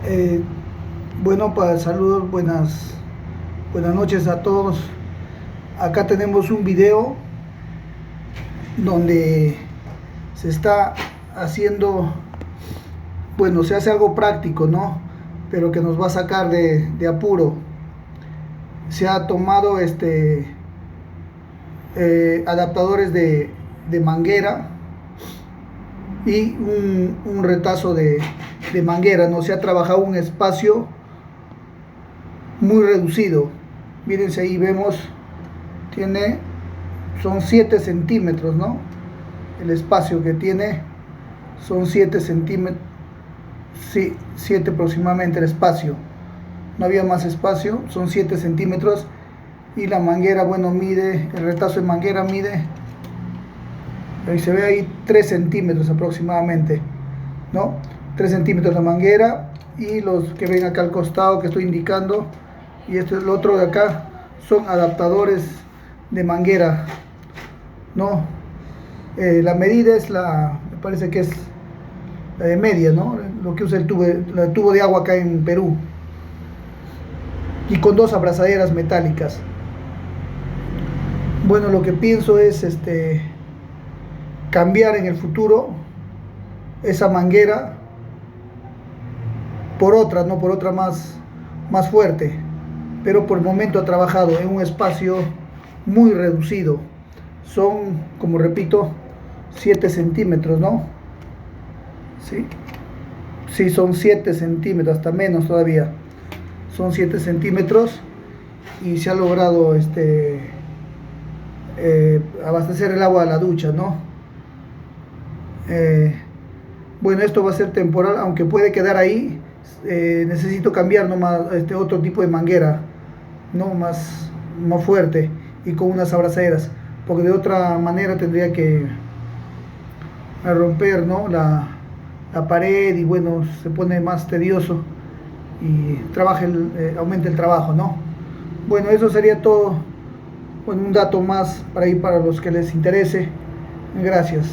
Eh, bueno, para saludos, buenas noches a todos. Acá tenemos un video donde se está haciendo, bueno, se hace algo práctico, ¿no? Pero que nos va a sacar de apuro. Se ha tomado adaptadores de manguera y un retazo de manguera, ¿no? Se ha trabajado un espacio muy reducido. Mírense ahí, vemos, son 7 centímetros, ¿no? El espacio que tiene son 7 centímetros, sí, 7 aproximadamente el espacio. No había más espacio, son 7 centímetros. Y la manguera, bueno, mide, el retazo de manguera mide, ahí se ve ahí 3 centímetros aproximadamente, ¿no? 3 centímetros la manguera, y los que ven acá al costado que estoy indicando, y esto es lo otro de acá, son adaptadores de manguera, ¿no? La medida es me parece que es la de media, ¿no? Lo que usa el tubo de agua acá en Perú, y con 2 abrazaderas metálicas. Bueno, lo que pienso es cambiar en el futuro esa manguera por otra, ¿no? Por otra más fuerte, pero por el momento ha trabajado en un espacio muy reducido. Son, como repito, 7 centímetros, ¿no? Sí, sí, son 7 centímetros, hasta menos todavía. Son 7 centímetros, y se ha logrado abastecer el agua a la ducha, ¿no? Bueno, esto va a ser temporal, aunque puede quedar ahí. Necesito cambiar nomás otro tipo de manguera, no más fuerte, y con unas abrazaderas, porque de otra manera tendría que romper, ¿no? la pared, y bueno, se pone más tedioso y aumenta el trabajo, ¿no? Bueno, eso sería todo. Bueno, un dato más para los que les interese. Gracias.